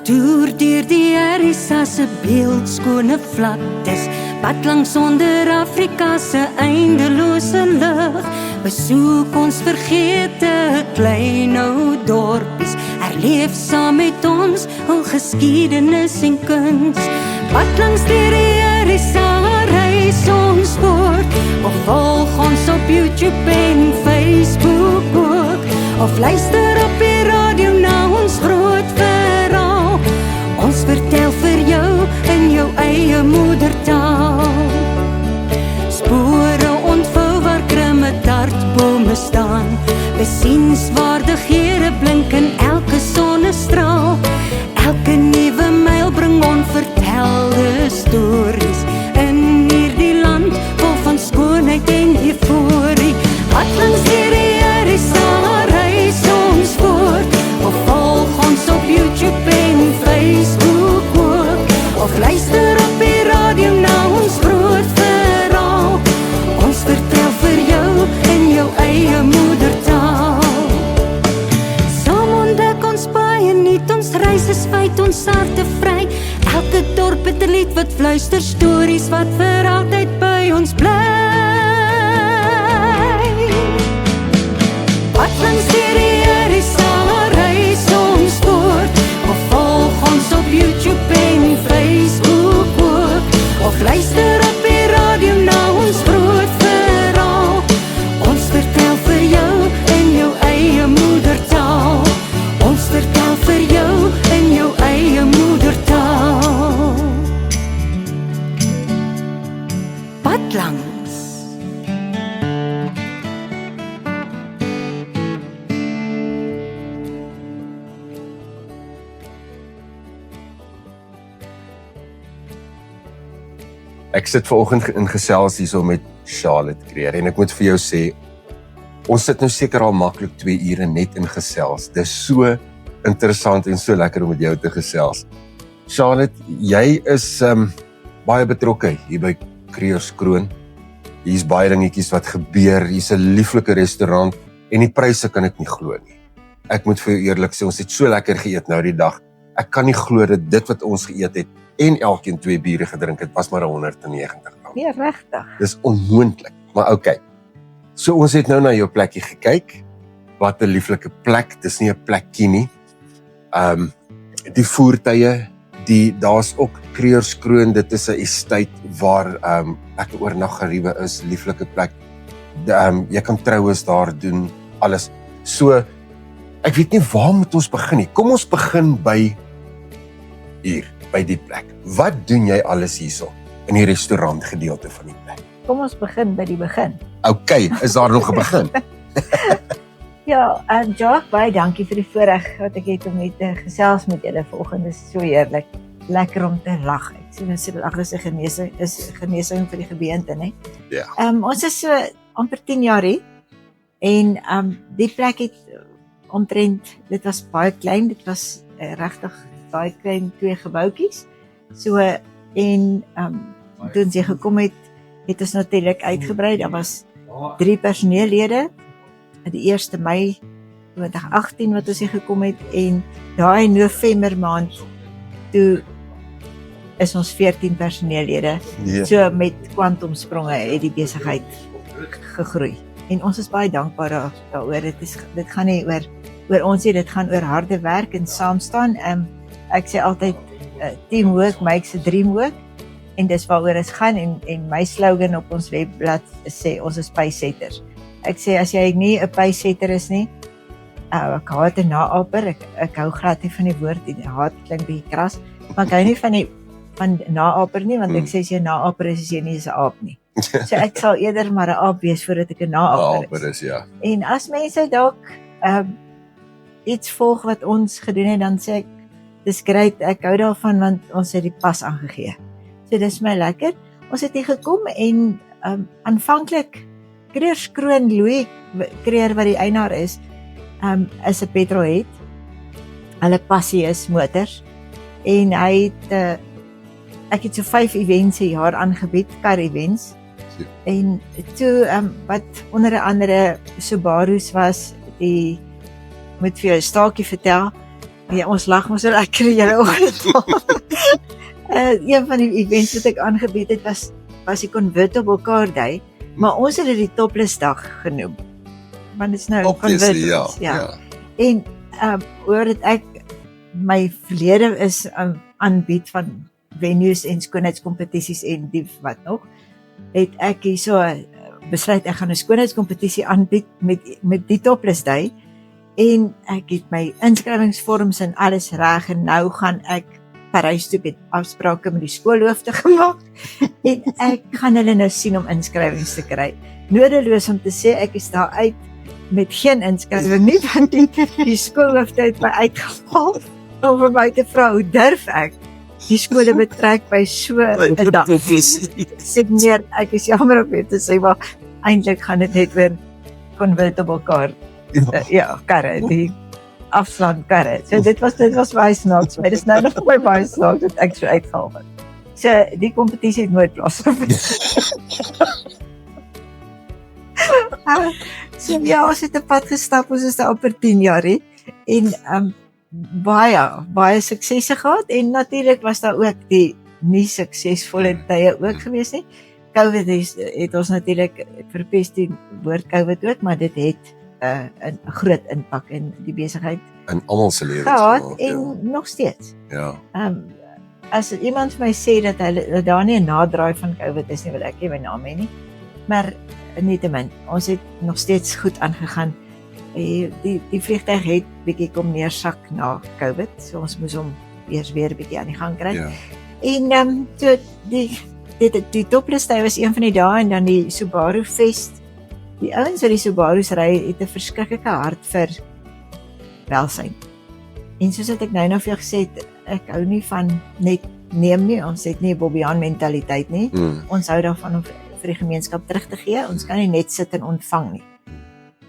Toer deur die Erisa se beeldskone vlaktes, pad langs onder Afrika se eindelose lug. Besoek ons vergete klein ou dorpies, herleef saam met ons hul geskiedenis en kuns. Pad langs deur die Erisa reis ons voort, of volg ons op YouTube en Facebook ook, of luister op die radio na ons groot verhaal. Ons vertel vir jou in jou eie moedertaal. Spore ontvou waar krimme tartbome staan, besienswaardighede blink in elke sonnestraal. Elke nuwe myl bring onvertelde stories in hierdie land vol van skoonheid en euforie. Pad langs hierdie Erisa reis ons voort, of volg ons op YouTube en Facebook ook, of luister op die radio na ons groot verhaal. Ons vertel vir jou in jou eie moedertaal. Saam ontdek ons baie nuut, ons reis is feit, ons harte vry. Elke dorp het 'n lied wat fluister, stories wat vir altyd by ons bly. Pad langs die Erisa reis ons voort, of volg ons op YouTube en Facebook ook, of luister op die radio na ons groot verhaal. Ons vertel vir jou in jou eie moedertaal. Ons vertel vir jou in jou eie moedertaal. Pad langs. Ek sit vanoggend in gesels hierso met Charlotte Creer en ek moet vir jou sê, ons sit nou seker al maklik 2 ure net in gesels. Dis so interessant en so lekker om met jou te gesels. Charlotte, jy is baie betrokke hier by Kreerskroon. Hier's baie dingetjies wat gebeur, hier's 'n lieflike restaurant en die pryse kan ek nie glo nie. Ek moet vir jou eerlik sê, ons het so lekker geëet nou die dag. Ek kan nie glo dat dit wat ons geëet het en elkeen 2 biere gedrink het, was maar R190. Nee, regtig. Dis onmoontlik, maar okay. So ons het nou na jou plekkie gekyk. Wat 'n lieflike plek, dis nie 'n plekkie nie. Die voertuie, daar's ook Kreerskroon, dit is 'n estate waar lekker oornaggeriewe is, lieflike plek. Jy kan troues daar doen, alles. So, ek weet nie waar moet ons begin nie. Kom ons begin by hier, by die plek. Wat doen jy alles hierso in die restaurant gedeelte van die plek? Kom ons begin by die begin. Okay, is daar nog 'n begin? Ja, Jacques, baie dankie vir die voorreg wat ek het om net te gesels met julle vanoggend. Dit is so heerlik. Lekker om te lag. Ek sien as dit lag is 'n genesing vir die gebeente, né? Ja. Ons is so amper 10 jaar hier en die plek het omtrent, dit was baie klein, dit was regtig baie klein 2 gebouetjies. So en toe ons hier gekom het ons natuurlik uitgebrei. Daar was 3 personeellede. Die 1 Mei 2018 wat ons hier gekom het en daai November maand toe is ons 14 personeellede. Yeah. So met kwantumspronge het die besigheid gegroei. En ons is baie dankbaar daaroor. Dit gaan nie oor ons nie, dit gaan oor harde werk en saam staan. Ek sê altyd teamwork makes a dream work. En dis waaroor dit gaan en my slogan op ons webblad sê ons is pacesetters. Ek sê as jy nie 'n pacesetter is nie, ek haat 'n naaper. Ek hou glad nie van die woord, die haat klink bietjie kras, maar ek hou nie van naaper nie, want ek sê as jy 'n naaper is jy nie 'n aap nie. So ek sal eerder maar 'n aap wees voordat ek 'n naaper is. Ja. En as mense dalk iets volg wat ons gedoen het, dan sê ek dis great, ek hou daarvan want ons het die pas aangegee. So dis my lekker. Ons het hier gekom en aanvanklik Kreerskroon, Louis Creer wat die eienaar is 'n petrolhead. Hulle passie is motors en hy het ek het so 5 events 'n jaar aangebied, car events. Ja. En toe wat onder andere Subaru's was, die moet vir jou 'n staaltjie vertel. Ja, ons lag mos so lekker die hele oggend. Een van die events wat ek aangebied het was die Convertible Car Day, maar ons het dit die Topless dag genoem. Want dit is nou Obviously, convertibles, ja. En oor dit ek my verlede is aanbied van venues en skoonheidskompetisies en die wat nog, het ek hierso besluit ek gaan 'n skoonheidskompetisie aanbied met die Topless Day en ek het my inskrywingsvorms en alles reg en nou gaan ek Parys toe met afsprake met die skoolhoofde gemaak en ek gaan hulle nou sien om inskrywings te kry. Nodeloos om te sê ek is daar uit met geen inskrywing nie want die skoolhoofde het my uitgehaal om vir my te vra hoe durf ek die skole betrek by so 'n dag. Sê meneer, ek is jammer om dit te sê, maar eintlik gaan dit net oor convertible car. Karre, die afslaan karre. So dit was baie snaaks. Dit is nou nog baie snaaks dat ek so uitgehaal het. So die kompetisie het nooit plaasgevind. So ja, ons het 'n pad gestap, ons is daar amper 10 jaar hè. En baie suksese gehad en natuurlik was daar ook die nie suksesvolle tye ook gewees nie. COVID het ons natuurlik verpes die woord COVID ook, maar dit het 'n groot impak in die besigheid In almal se lewens gehad en nog steeds. Ja. As iemand vir my sê dat daar nie 'n nadraai van COVID is nie, wil ek nie my naam hê nie. Maar nietemin, ons het nog steeds goed aangegaan. Die vliegtuig het bietjie kom neersak na COVID, so ons moes hom eers weer bietjie aan die gang kry. Ja. En so die Topless Day was een van die dae en dan die Subaru Fest. Die ouens wat die Subaru's ry het 'n verskriklike hart vir welsyn. En soos ek nou vir jou gesê het, ek hou nie van net neem nie, ons het nie 'n Bobbejaan mentaliteit nie. Ons hou daarvan om vir die gemeenskap terug te gee. Ons kan nie net sit en ontvang nie.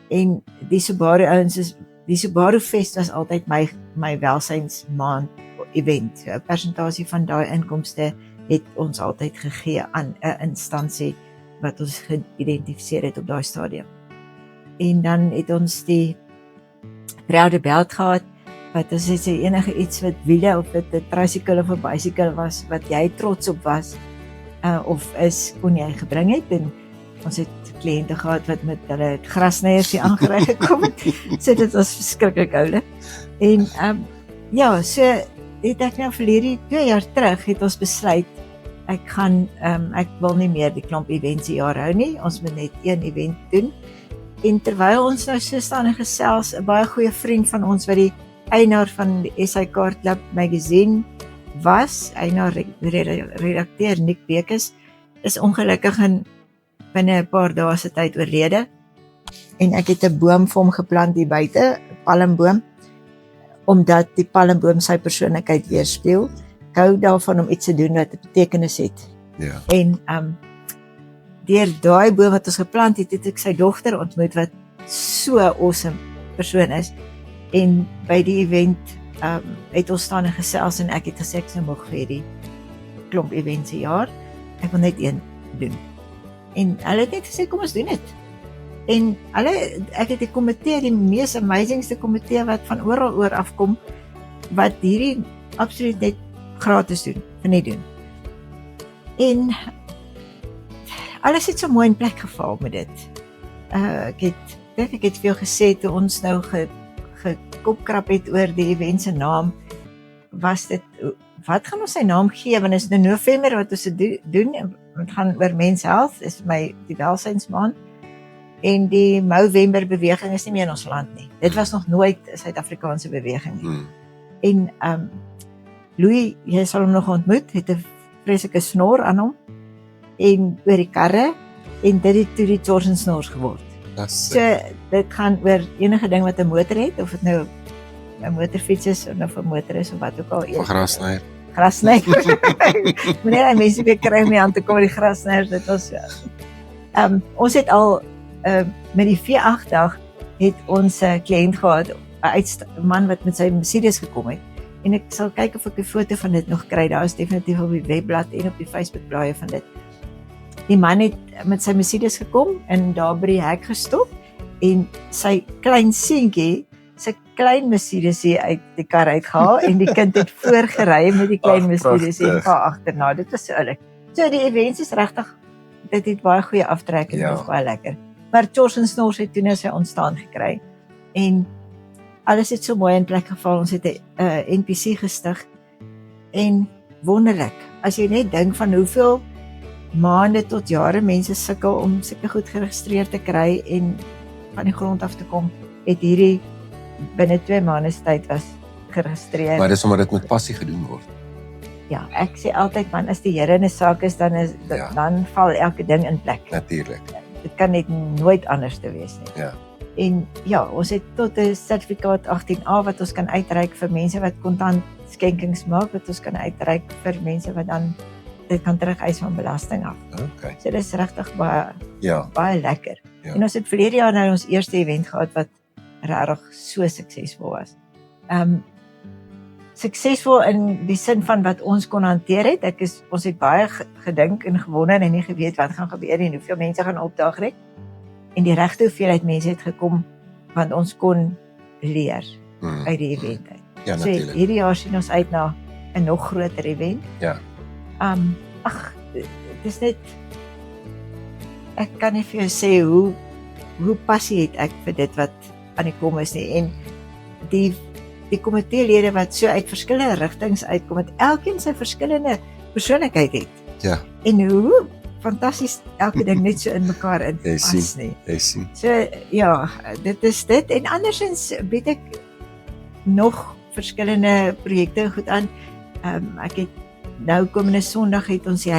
En die Subaru ouens die Subaru Fest was altyd my welsynsmaand event. So 'n persentasie van daai inkomste het ons altyd gegee aan 'n instansie wat ons geïdentifiseer het op daai stadium. En dan het ons die Proud Belt gehad, wat ons het sê enige iets wat wiele of dit 'n tricycle of 'n bicycle was wat jy trots op was of is, kon jy gebring het. En ons het kliënte gehad wat met hulle grasnyers hier aangery gekom het. So dit was verskriklik oulik. En so het ek nou vir hierdie 2 jaar terug het ons besluit ek wil nie meer die klomp events hier jaar hou nie. Ons moet net een event doen. En terwyl ons nou so staan en gesels, 'n baie goeie vriend van ons wat die eienaar van die SA Car Club magazine was, eienaar redakteur Nick Bekes, is ongelukkig en binne 'n paar dae se tyd oorlede. En ek het 'n boom vir hom geplant hier buite, 'n palmboom, omdat die palmboom sy persoonlikheid weerspieël. Ek hou daarvan om iets te doen wat 'n betekenis het. Ja. En deur daai boom wat ons geplant het, het ek sy dogter ontmoet wat so 'n awesome persoon is. En by die event het ons staan en gesels en ek het gesê ek sou mag vir die klomp events per jaar. Ek wil net een doen. En hulle het net gesê kom ons doen dit. En ek het 'n komitee, die mees amazingste komitee wat van oor afkom, wat hierdie absoluut net gratis doen, vir net doen. En alles het so mooi in plek geval met dit. Ek het veel gesê toe ons nou gekopkrap het oor die event se naam, was dit, wat gaan ons sy naam gee, want is nou November wat ons dit doen, het gaan oor Men's Health, is my die welsynsmaand, en die Movember beweging is nie meer in ons land nie. Dit was nog nooit 'n Suid-Afrikaanse beweging nie. En Louis, jy sal hom nog ontmoet, het 'n vreeslike snor aan hom, en oor die karre, en dit het toe die Jordan snors geword. So, dit gaan oor enige ding wat 'n motor het, of dit nou 'n motorfiets is, of 'n motor is, of wat ook al. Of grasnyer. Grasnyer. Meneer, mense weer kry my aan te kom die grasnyer, dit was ons het al met die V8 dag het ons 'n kliënt gehad, 'n man wat met sy Mercedes gekom het. En ek sal kyk of ek 'n foto van dit nog kry. Daar is definitief op die webblad en op die Facebook bladsy van dit. Die man het met sy Mercedes gekom en daar by die hek gestop en sy klein seentjie se klein Mercedes uit die kar uitgehaal en die kind het voorgery met die klein Mercedes en ga agterna. Dit was so oulik. So die events is regtig, dit het baie goeie aftrekking, dit is baie lekker. Maar Chors en Snors het toe nou sy ontstaan gekry en alles het so mooi in plek geval. Ons het 'n NPC gestig en wonderlik. As jy net dink van hoeveel maande tot jare mense sukkel om sulke goed geregistreer te kry en van die grond af te kom, het hierdie binne 2 maande se tyd was geregistreer. Maar dis omdat dit met passie gedoen word. Ja, ek sê altyd man, as die Here in 'n saak is, dan val elke ding in plek. Natuurlik. Dit kan net nooit anders te wees nie. Ja. En ja, ons het tot 'n sertifikaat 18A wat ons kan uitreik vir mense wat kontant skenkings maak, wat ons kan uitreik vir mense wat dan dit kan terugeis van belasting af. Okay. So dis regtig baie lekker. Ja. En ons het verlede jaar nou ons eerste event gehad wat regtig so suksesvol was. Suksesvol in die sin van wat ons kon hanteer het. Ons het baie gedink en gewonder en nie geweet wat gaan gebeur en hoeveel mense gaan opdaag nie. En die regte hoeveelheid mense het gekom want ons kon leer uit die event uit. Ja, so natuurlik. hierdie jaar sien ons uit na 'n nog groter event. Ja. Dit is net, ek kan nie vir jou sê hoe passie het ek vir dit wat aan die kom is nie. En die komiteelede wat so uit verskillende rigtings uitkom, het elkeen sy verskillende persoonlikheid het. Ja. En hoe fantasties elke ding net so in mekaar inpas nie. Jy sien. So ja, dit is dit. En andersins bied ek nog verskillende projekte goed aan. Ek het nou komende Sondag het ons die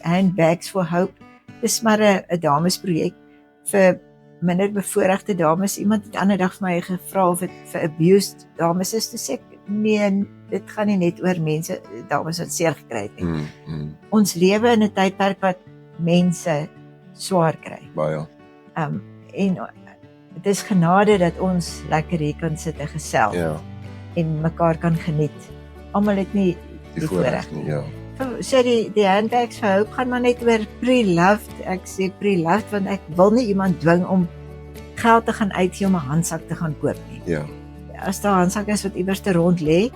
Handbags for Hope. Dis maar 'n damesprojek vir minder bevoorregte dames. Iemand het ander dag vir my gevra of dit vir abused dames is. Toe sê ek, nee, dit gaan nie net oor dames wat seer gekry het nie. Ons lewe in 'n tydperk wat mense swaar kry. Baie. En dit is genade dat ons lekker hier kan sit en gesels en mekaar kan geniet. Almal het nie die voorreg nie. Ja. So die Handbags for Hope gaan maar net oor pre-loved. Ek sê pre-loved want ek wil nie iemand dwing om geld te gaan uitgee om 'n handsak te gaan koop nie. Ja. As daar 'n handsak is wat iewers te rond lê,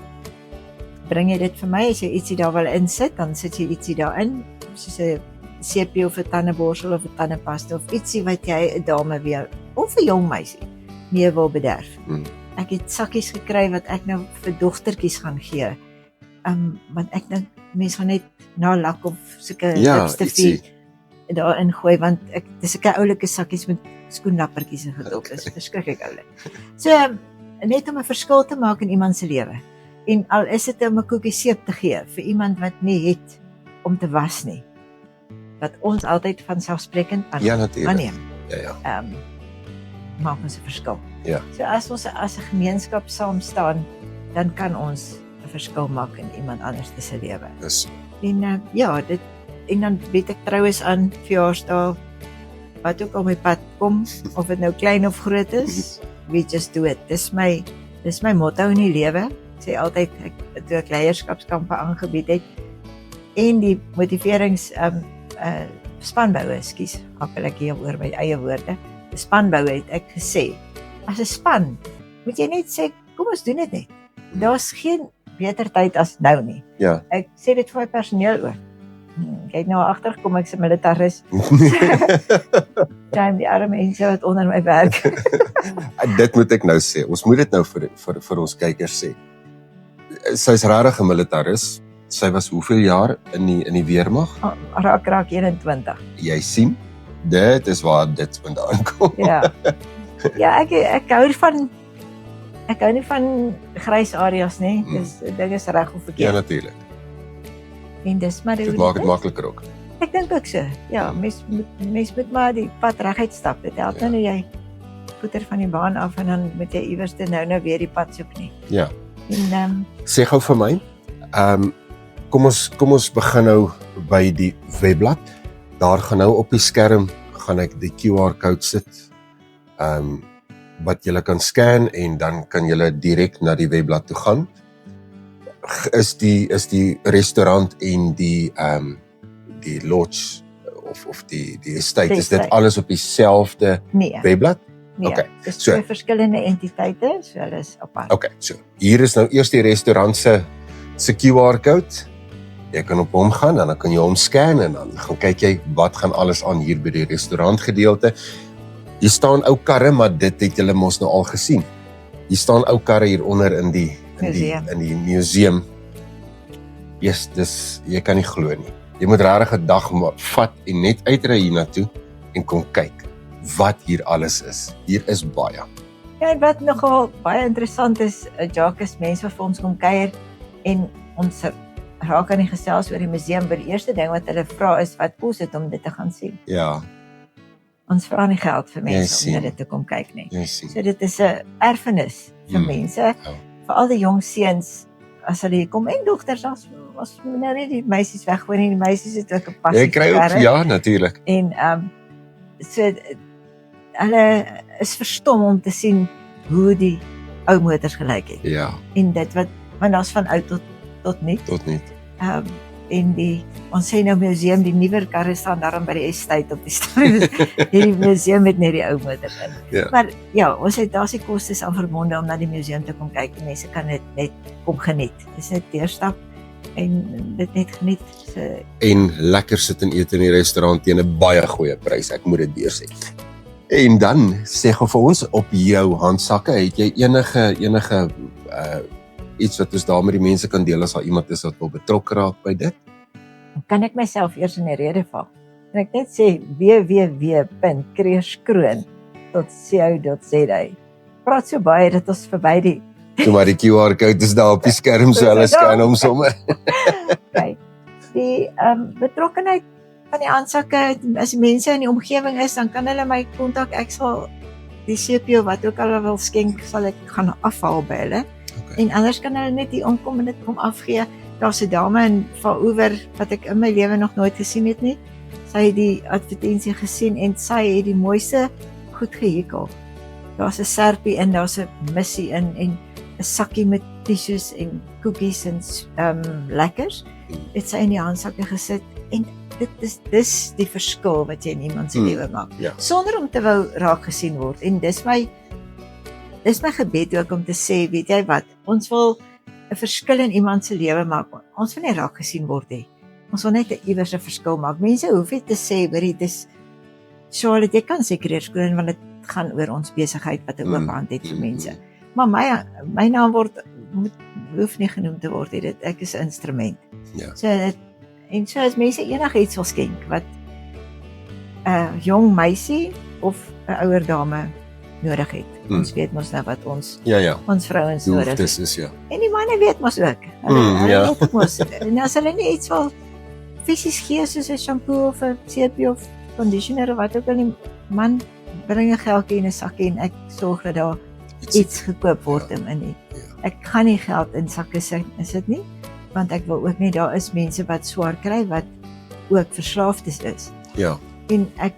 bring jy dit vir my. As jy ietsie daar wil insit, dan sit jy ietsie daarin, soos 'n seepie of 'n tandeborsel of 'n tandepasta of ietsie wat jy 'n dame weer of 'n jong meisie mee wil bederf. Ek het sakkies gekry wat ek nou vir dogtertjies gaan gee. Want ek dink mense gaan net na lak of sulke lipstifie daarin gooi want dis sulke oulike sakkies met skoenlappertjies en gedop is verskriklik oulik. So net om 'n verskil te maak in iemand se lewe. En al is dit om 'n koekie seep te gee vir iemand wat nie het om te was nie. Wat ons altyd van selfsprekend aanneem. Ja. Maak ons 'n verskil. Ja. So as ons as 'n gemeenskap saam staan, dan kan ons 'n verskil maak in iemand anders se lewe. Dis En en dan bied ek troues aan verjaarsdae wat ook op my pad kom, of dit nou klein of groot is, we just do it. Dis my motto in die lewe. Ek sê altyd toe ek leierskapskampe aangebied het en die motiverings spanboue, hakkel ek hier oor my eie woorde. Spanboue het ek gesê, as 'n span moet jy net sê, kom ons doen dit net. Daar's geen beter tyd as nou nie. Ja. Ek sê dit vir my personeel ook. Ek het nou agtergekom ek's 'n militaris. Die arme mense wat onder my werk. Dit moet ek nou sê. Ons moet dit nou vir ons kykers sê. Sy's regtig 'n militaris. Sy was hoeveel jaar in die weermag? Raak 21. Jy sien, dit is waar dit vandaan kom. Ja. Ja, ek hou nie van grys areas nie. Dis ding is reg of Ja, verkeerd. natuurlik. En dis maar Dit maak dit makliker ook. Ek dink ook so. Ja, mens moet maar die pad reguit stap. Dit help nou jy voeter van die baan af en dan moet jy iewers nou weer die pad soek nie. Ja. En Sê gou vir my, kom ons begin nou by die webblad. Daar gaan nou op die skerm gaan ek die QR-code sit. Wat jy kan scan en dan kan jy direk na die webblad toe gaan. Is die restaurant en die lodge of die estate, is dit alles op dieselfde nee. webblad? Nee, Okay, dis so- twee verskillende entiteite, so hulle is apart. Okay, so hier is nou eers die restaurant se QR-code. Jy kan op hom gaan en dan kan jy hom scan en dan gaan kyk jy wat gaan alles aan hier by die restaurant gedeelte. Hier staan ou karre, maar dit het julle mos nou al gesien. Hier staan ou karre hieronder in die museum. Yes, jy kan nie glo nie. Jy moet regtig 'n dag vat en net uitry hiernatoe en kom kyk wat hier alles is. Hier is baie. Ja, en wat nogal baie interessant is, Jacques, mense wat vir ons kom kuier en ons raak aan die gesels oor die museum, by die eerste ding wat hulle vra is, wat kos dit om dit te gaan sien? Ja, Ons vra nie geld vir mense sien. om dit te kom kyk nie. jy sien. So dit is 'n erfenis vir mense, veral die jong seuns as hulle hier kom en dogters, as nou nie die meisies weggooi nie, die meisies het ook 'n passie Jy kry ook, ja, natuurlik. En so hulle is verstom om te sien hoe die ou motors gelyk het. Ja, En dit wat, want daar's van oud tot nuut. tot nie. En ons sê nou museum, die nuwer karre staan daarom by die estate op die stadium. Die museum het net die ou motors in. Ja. Maar ja, ons het daar's die kostes aan verbonde om na die museum te kom kyk. Die mense kan dit net kom geniet. Dis net deurstap en dit net geniet. So, En lekker sit en eet in die restaurant teen 'n baie goeie prys, ek moet dit deursê. En dan sê gou vir ons op jou handsakke, het jy enige iets wat ons daar met die mense kan deel as daar iemand is wat wil betrokke raak by dit? kan ek myself eers in die rede val. En ek net sê www.kreerskroon.co.za. Praat so baie dat ons verby die Toe maar die QR-code is daar op die skerm, so hulle scan hom sommer. kyk. Die betrokkenheid van die handsakke, as mense in die omgewing is, dan kan hulle my kontak. Ek sal die CPO wat ook al wil skenk, sal ek gaan afhaal by hulle. Okay. En anders kan hulle net hier omkom en dit kom afgee. Daar's 'n dame in Vancouver wat ek in my lewe nog nooit gesien het nie. Sy het die advertensie gesien en sy het die mooiste goed gehekel. Daar's 'n serpie in, daar's 'n missie in en 'n sakkie met tissues en koekies en lekkers. Het sy in die handsakke gesit en dit is die verskil wat jy in iemand se lewe maak. Ja. Sonder om te wou raak gesien word. En dis my gebed ook om te sê, weet jy wat, ons wil 'n verskil in iemand se lewe maak. Ons wil nie raak gesien word nie. Ons wil net iewers 'n verskil maak. Mense hoef nie te sê, hoorie, dis Charlotte, jy kan sê Kreerskroon want dit gaan oor ons besigheid wat 'n oop hand het vir mense. Maar my naam hoef nie genoem te word nie. Ek is 'n instrument. Ja. So as mense enigiets wil skenk wat 'n jong meisie of 'n ouer dame nodig het. Ons weet mos nou wat ons vrouens nodig het. Dis is ja. En die manne weet mos ook. Hulle weet ook mos. En as hulle nie iets wil fisies gee soos 'n shampoo of 'n CP of conditioner of wat ook al, die man bring 'n geldjie en 'n sakkie en ek sorg dat daar iets gekoop word in nie. Ek gaan nie geld in sakke sit, is dit nie? Want ek wil ook nie, daar is mense wat swaar kry wat ook verslaafdes is. Ja. En ek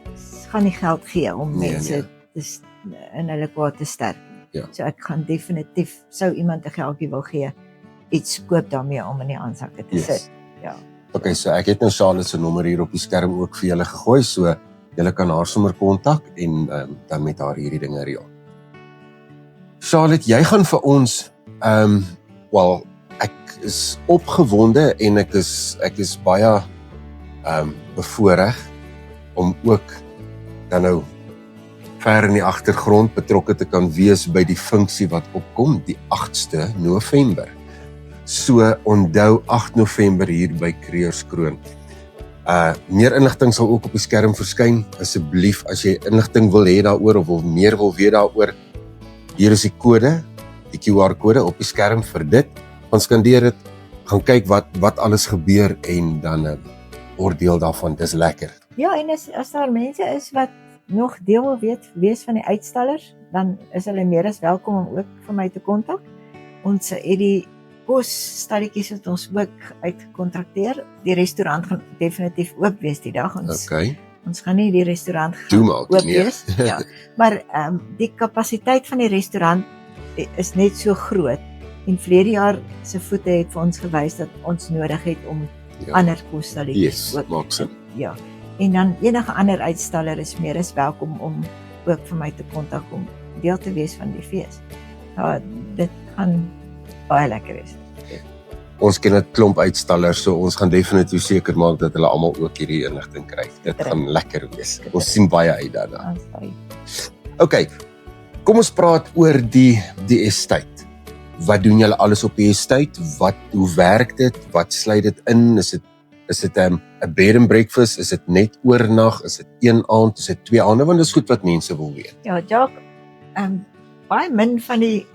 gaan nie geld gee om mense Nee. in hulle kwaad te sterk. Ja. So ek gaan definitief, sou iemand 'n geldjie wil gee, iets koop daarmee om in die handsakke te sit. Ja. Okay, so ek het nou Charlotte se nommer hier op die skerm ook vir julle gegooi, so julle kan haar sommer kontak en dan met haar hierdie dinge reël. Charlotte, jy gaan vir ons ek is opgewonde en ek is baie bevoorreg om ook dan nou ver in die agtergrond betrokke te kan wees by die funksie wat opkom die 8ste November. So onthou 8 November hier by Kreerskroon. Meer inligting sal ook op die skerm verskyn. Asseblief, as jy inligting wil hê daaroor of meer wil weet daaroor, hier is die kode, die QR-kode op die skerm vir dit. Gaan skandeer dit, gaan kyk wat alles gebeur en dan oordeel daarvan. Dis lekker. Ja, en as daar mense is wat nog deel wil wees van die uitstallers, dan is hulle meer as welkom om ook vir my te kontak. Ons het die kosstalletjies wat ons ook uitgekontrakteer. Die restaurant gaan definitief oop wees die dag. Ons gaan nie die restaurant oop wees. Ja. Maar die kapasiteit van die restaurant is net so groot. En verlede jaar se voete het vir ons gewys dat ons nodig het om ander kosstalletjies maak sin. Ja. En dan enige ander uitstaller is meer as welkom om ook vir my te kontak om deel te wees van die fees. Ja, dit gaan baie lekker wees. Ons ken 'n klomp uitstallers, so ons gaan definitief seker maak dat hulle almal ook hierdie inligting kry. Dit gaan lekker wees. Ons sien baie uit daarna. Okay, kom ons praat oor die estate. Wat doen julle alles op die estate? Hoe werk dit? Wat sluit dit in? Is dit 'n bed and breakfast? Is dit net oornag? Is dit een aand? Is dit 2 aande? Want dis goed wat mense wil weet. Ja, Jacques, baie min van die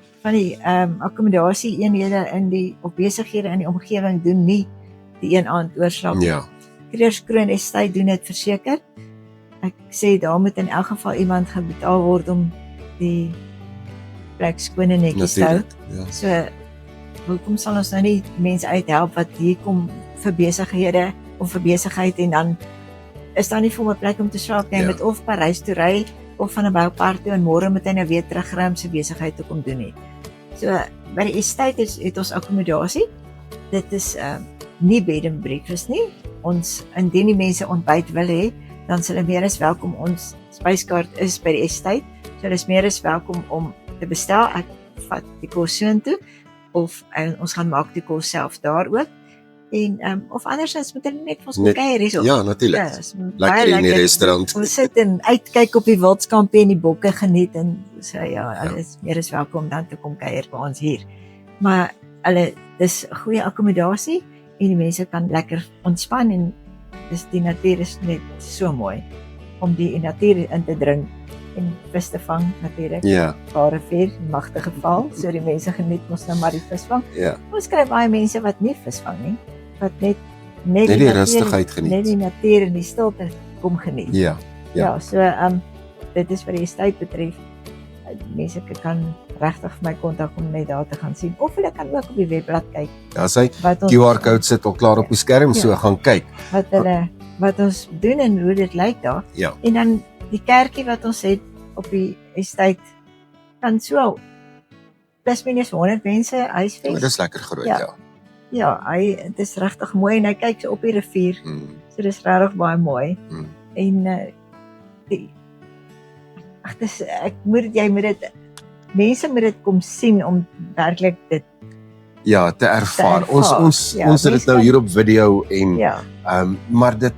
akkommodasie eenhede in die of besighede in die omgewing doen nie die een aand oorslag. Ja. Kreerskroon Estate doen dit verseker. Ek sê daar moet in elk geval iemand gebetaal word om die plek skoon en netjies te hou. Ja. So hoekom sal ons nou nie mense uithelp wat hier kom vir besighede of vir besigheid en dan is daar nie vir 'n plek om te slaap nie, met of Parys toe ry of van 'n boupark toe en môre moet hy nou weer terugry om sy besigheid te kom doen het. So by die estate het ons akkommodasie. Dit is nie bed and breakfast nie. Ons indien die mense ontbyt wil hê, dan sal hulle meer as welkom. Ons spyskaart is by die estate. So hulle is meer as welkom om te bestel. Ek vat die kos soontoe of ons gaan maak die kos self daar ook. En of andersins moet hulle net vir ons kom kuier hierso. Ja, natuurlik. Ja, lekker in die restaurant. Ons sit en uitkyk op die wildskampie en die bokke geniet en so hulle is meer as welkom dan te kom kuier by ons hier. Maar dis 'n goeie akkommodasie en die mense kan lekker ontspan en die natuur is net so mooi om die natuur in te dring en vis te vang natuurlik. Ja. Rivier, magtige val, so die mense geniet mos nou maar die visvang. Ja. Ons kry baie mense wat nie visvang nie, wat net die rustigheid geniet. Net die natuur en die stilte kom geniet. Ja, so dit is wat die estate betref. Mense kan regtig vir my kontak om net daar te gaan sien of hulle kan ook op die webblad kyk. Ja, sy QR-code sit al klaar op die skerm, so gaan kyk. Wat ons doen en hoe dit lyk daar. Ja. En dan die kerkie wat ons het op die estate kan so plus minus 100 mense huisves. Dit is lekker groot, ja. Ja, dit is regtig mooi en hy kyk so op die rivier. So dis regtig baie mooi. En mense moet dit kom sien om werklik dit te ervaar. Ons het dit nou hier op video en maar dit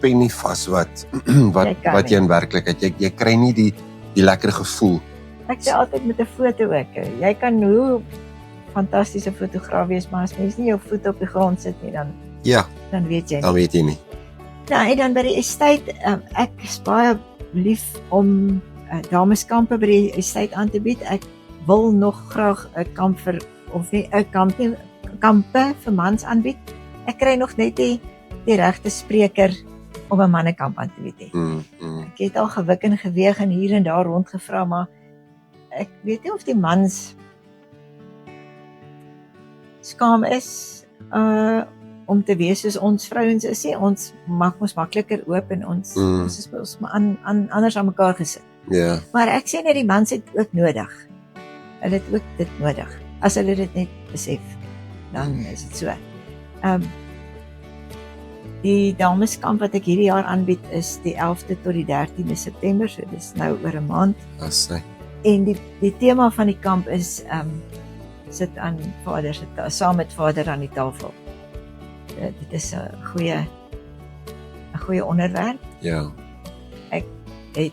pen nie vas wat jy in werklikheid jy kry nie die lekker gevoel. Ek sê altyd met 'n foto ook. Jy kan hoe fantastiese fotograaf wees, maar as mens nie jou voet op die grond sit nie dan weet jy nie. Dan weet jy nie. Nou en dan by die estate, ek is baie lief om dameskampe by die estate aan te bied. Ek wil nog graag 'n kamp vir of nie 'n kamp nie, kampe vir mans aanbied. Ek kry nog net die regte spreker om 'n mannekamp aan te bied. Ek het al gewik en geweeg en hier en daar rondgevra, maar ek weet nie of die mans skaam is om te wees soos ons vrouens is nie. Ons maak ons makliker oop en ons is ons anders aan mekaar gesit. Ja. Maar ek sê net die mans het ook nodig. Hulle het ook dit nodig. As hulle dit net besef, dan is dit so. Die dameskamp wat ek hierdie jaar aanbied is die 11de tot die 13de September, so dis nou oor 'n maand. En die tema van die kamp is sit aan Vader se saam met Vader aan die tafel. Dit is 'n goeie onderwerp. Ja. Ek het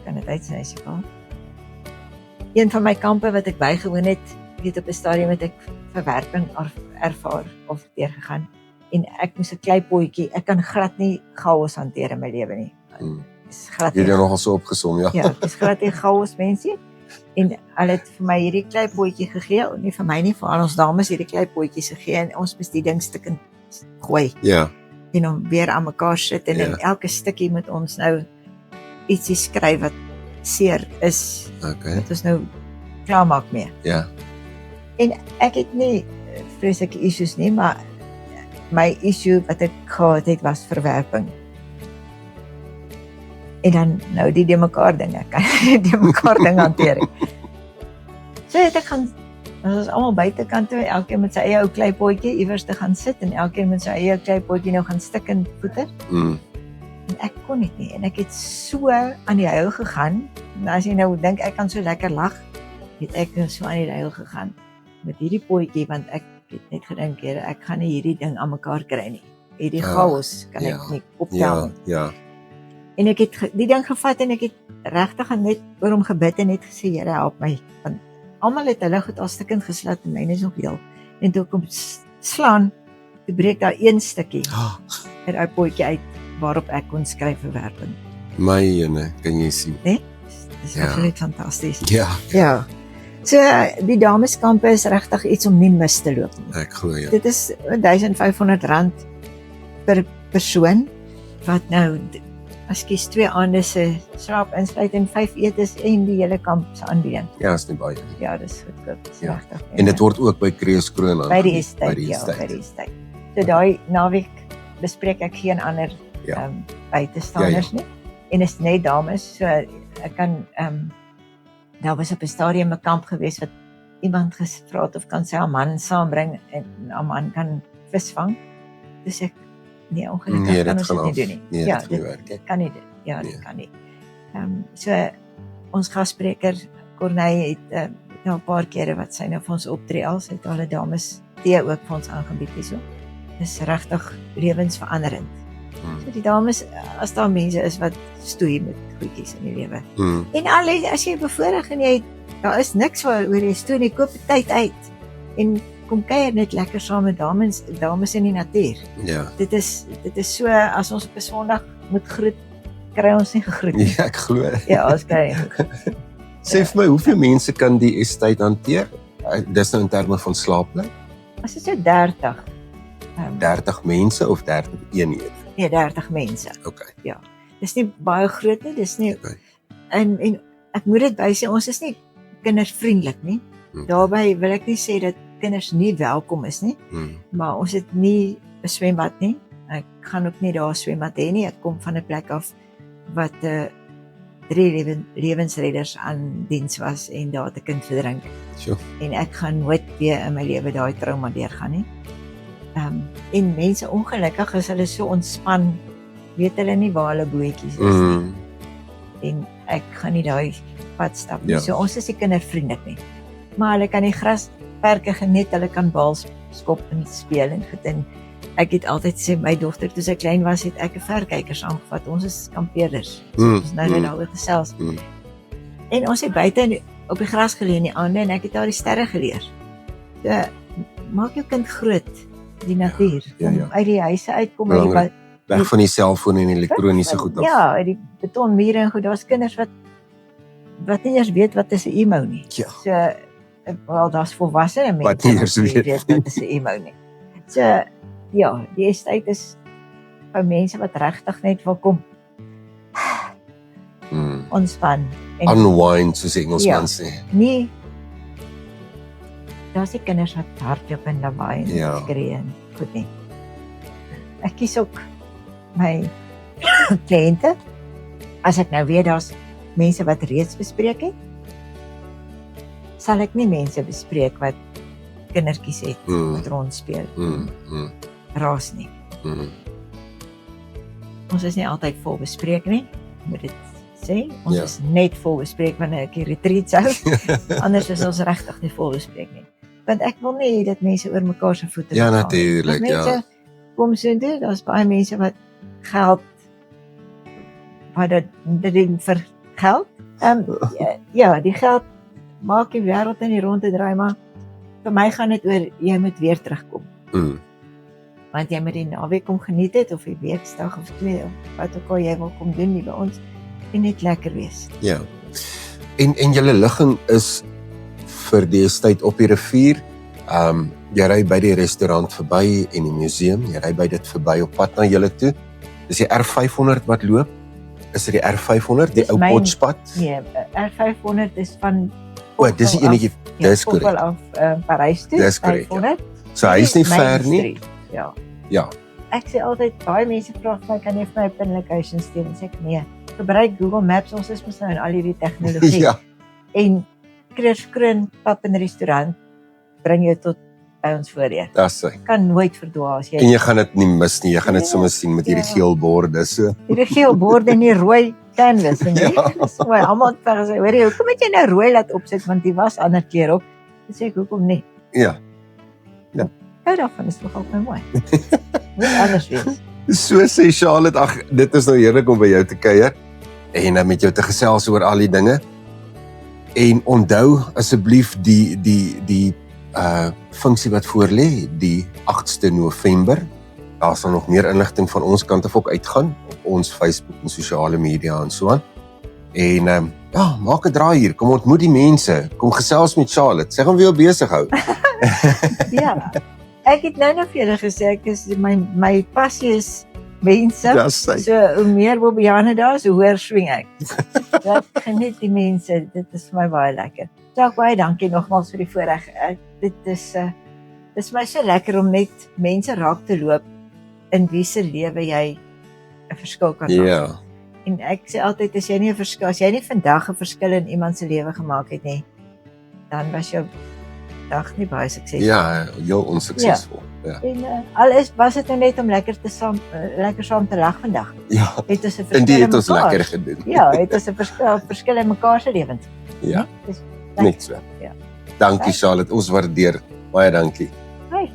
kan dit uitsê seker. Een van my kampe wat ek bygewoon het, weet op 'n stadium het ek verwerping ervaar of deurgegaan en ek moes 'n kleipotjie, ek kan glad nie chaos hanteer in my lewe nie. Dis glad. Jy het nogal so opgesom, ja. Ja, dis glad nie chaos mensie. En hulle het vir my hierdie kleipotjie gegee, nie vir my nie, vir al ons dames hierdie kleipotjies gegee en ons moes die ding stukkend gooi. Ja. En hom weer aan mekaar sit en in elke stukkie moet ons nou ietsie skryf wat seer is. Okay. Dit is nou klaar maak mee. Ja. En ek het nie vreeslike issues nie, maar my issue wat ek gehad het was verwerping. En dan nou die mekaar dinge, kan die mekaar ding hanteer. So het ek gaan, ons was almal buitekant toe, elkeen met sy eie ou kleipotjie iewers te gaan sit en elkeen met sy eie kleipotjie nou gaan stik in voeter. En ek kon dit nie en ek het so aan die huil gegaan. Nou as jy nou dink ek kan so lekker lag, het ek nou so aan die huil gegaan met hierdie potjie want ek het net gedink, Here, ek gaan nie hierdie ding aan mekaar kry nie. Hierdie chaos kan ek nie optel nie. Ja. En ek het die ding gevat en ek het regtig net oor hom gebid en net gesê, Here, help my. Want almal het hulle goed al stukkend geslat en myne is nog heel. En toe kom slaan, toe breek daar een stukkie uit daai potjie uit waarop ek kon skryf verwerping. My ene, kan jy sien. Dis absoluut fantasties. Ja, Ja. So die dameskampe is regtig iets om nie mis te loop nie. ek glo ja. Dit is R1500 per persoon wat nou as kies 2 aande se slaap insluit en 5 etes en die hele kamp se aanbieding. Ja, is nie baie nie. Ja, dis goedkoop. Dis Ja. regtig. En dit word ook by Kreeuskroon by die aangebied, estate, by die estate. So daai naweek bespreek ek geen ander Ja. buitestanders nie. En is net dames, so ek kan daar was op 'n stadium 'n kamp gewees wat iemand gevra het of kan sy haar man saambring en haar man kan visvang. Dis ek ongelukkig Nee, kan dit ons gaan dit nie af. doen nie. Nee, Ja, dit gaan nie werk nie. dit kan nie. Ja, Nee. dit kan nie. So ons gasspreker Corneille het nou 'n paar kere wat sy nou vir ons optree al, sy het al 'n dames tee ook vir ons aangebied hierso. Dis regtig lewensveranderend. So die dames, as daar mense is wat stoei met goedjies in die lewe. En as jy bevoorreg en daar is niks waaroor jy stoei nie, koop tyd uit en kom kuier net lekker saam met dames in die natuur. Ja. Dit is so, as ons op 'n Sondag moet groet, kry ons nie gegroet nie. Ja, ek glo. Ja, ons kry nie gegroet. Sê vir my, hoeveel mense kan die estate hanteer? Dis nou in terme van slaapplek? As dit so 30. 30 mense of 30 eenhede? Nee, 30 mense. Okay. Dis nie baie groot nie, dis nie. Okay. En ek moet dit bysê, ons is nie kindersvriendelik nie. Daarbey wil ek nie sê dat kinders nie welkom is nie, maar ons het nie 'n swembad nie. Ek gaan ook nie daar 'n swembad hê nie. Ek kom van 'n plek af wat 3 lewensredders aan diens was en daar het 'n kind verdrink. Sjoe. En ek gaan nooit weer in my lewe daai trauma deurgaan nie. En mense ongelukkig is hulle so ontspan, weet hulle nie waar hulle bootjies is nie. En ek gaan nie daai pad stap nie. Ja. So ons is nie kindervriendelik nie. Maar hulle kan die grasperke geniet, hulle kan bal skop en speel en goed. En ek het altyd sê, my dogter toe sy klein was, het ek 'n verkykers aangevat. Ons is kampeerders. So ons nou net daaroor gesels. En ons het buite op die gras gelê in die aande en ek het daar die sterre geleer. So maak jou kind groot, die natuur. Kom uit die huise uitkom uit die weg van die selfoon en elektroniese goed af. Ja, uit die betonmure en goed. Daar's kinders wat nie eers weet wat is 'n emo nie. Ja. So wel daar's volwasse mense Wat nie eers weet wat is 'n emo nie. So ja, die estate is vir mense wat regtig net wil kom ontspan en Unwind, soos die Engelsman sê. nie daar's die kinders wat hardloop en lawaai en skree en goed nie. Ek kies ook my kliënte as ek nou weet daar's mense wat reeds bespreek het, sal ek nie mense bespreek wat kindertjies het wat rondspeel. Raas nie. Ons is nie altyd vol bespreek nie, moet dit sê. Ons is net vol bespreek wanneer ek die retreats hou. Anders is ons regtig nie vol bespreek nie. Want ek wil nie dat mense oor mekaar se voete Ja, val. natuurlik, Mense kom so doen, daar's baie mense wat geld wat dit vir geld. Ja, die geld maak die wêreld in die ronde draai, maar vir my gaan dit oor jy moet weer terugkom. Want jy moet die naweek kom geniet het of die weekdag of 2 of wat ook al jy wil kom doen nie by ons en net lekker wees. Ja. En julle ligging is vir die estate op die rivier. Jy ry by die restaurant verby en die museum, jy ry by dit verby op pad na julle toe. Dis die R500 wat loop. Is dit die R500, die ou potspad? Nee, R500 is van dis die enetjie. Dis korrek. Koppel af Parys toe. Dis korrek. So hy is nie ver nie. Ja. Ek sê altyd baie mense vra vir my, kan jy vir my 'n pin location stuur? En sê ek nee. Gebruik Google Maps, ons is mos nou in al hierdie tegnologie. Ja. En Kreeuskroon pub en restaurant bring jou tot by ons voordeur. Dis sy. Kan nooit verdwaal as En jy jy gaan dit nie mis nie. Jy gaan dit sommer sien met hierdie Ja. geel borde so. die geel bord en die rooi canvas en Ja. so mooi. Almal het vir gesê, hoor jy, hoekom het jy nou rooi laat opsit want die was ander kleur op. Dis sê ek hoekom nie. Ja. Nou daarvan is nogal baie mooi. Moet anders wees. So sê Charlotte, ag, dit is nou heerlik om by jou te kuier en met jou te gesels oor al die dinge. En onthou asseblief die funksie wat voor lê, die 8ste November. Daar sal nog meer inligting van ons kant af ook uitgaan op ons Facebook en sosiale media en so aan. En ja, maak 'n draai hier, kom ontmoet die mense, kom gesels met Charlotte. Sy gaan weer besig hou. Ja. Ek het nou vir julle gesê ek is my passie is mense. Dis sy. So hoe meer Bobbejane daar is, hoe hoër swing ek. Dat geniet die mense. Dit is vir my baie lekker. So baie dankie nogmaals vir die voorreg. Dit is my so lekker om net mense raak te loop in wie se lewe jy 'n verskil kan maak. Ja. En ek sê altyd as jy nie vandag 'n verskil in iemand se lewe gemaak het nie, dan was jou dag nie baie suksesvol. Ja, heel onsuksesvol. Ja. En was dit nou net om lekker saam te lag vandag. Ja. Het ons 'n En verskil die in het ons mekaar. lekker gedoen. Ja, het ons 'n verskil in mekaar se lewens. Ja. Dis Net so. Ja. Dankie Charlotte, ons waardeer. Baie dankie. Hey.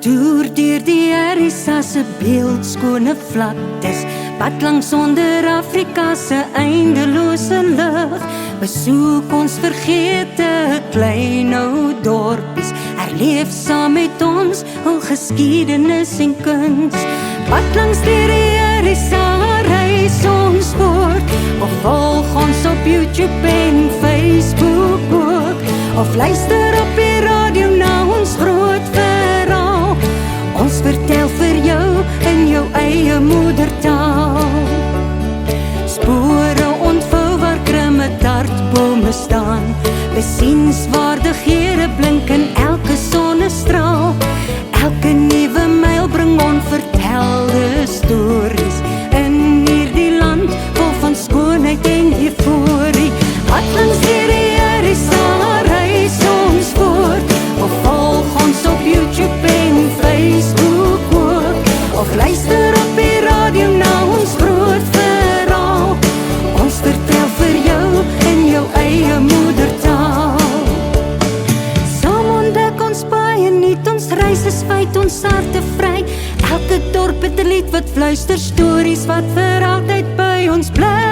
Toer deur die RSA se beeldskone vlaktes, pad langs onder Afrika se eindelose lug. Besoek ons vergete klein ou dorpies, herleef saam met ons hul geskiedenis en kuns. Pad langs die RSA reis ons voort, of volg ons op YouTube en Facebook ook, of luister op die radio na ons groot verhaal. Ons vertel vir jou in jou eie moedertaal. Spore ontvou waar krimme dartbome staan, besienswaardighede blink in elke sonnestraal. Elke nuwe myl bring onvertelde stories in hierdie land vol van skoonheid en euforie. Pad langs die RSA reis ons voort, of volg ons op YouTube en Facebook ook, of luister op die radio na ons groot verhaal. Ons vertel vir jou in jou eie moedertaal. Saam ontdek ons baie nuut, ons reis is feit, ons harte vry. Elke dorp het 'n lied wat fluister, stories wat vir altyd by ons bly.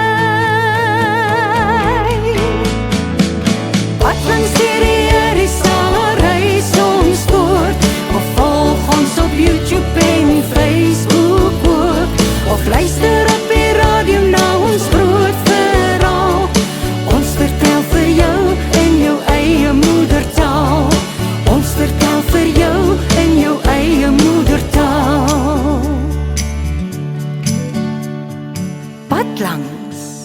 Pad langs die RSA reis ons voort, of volg ons op YouTube en Facebook ook, of luister op die radio na ons groot verhaal. Ons vertel vir jou in jou eie moedertaal. Ons vertel vir jou in jou eie moedertaal. Pad langs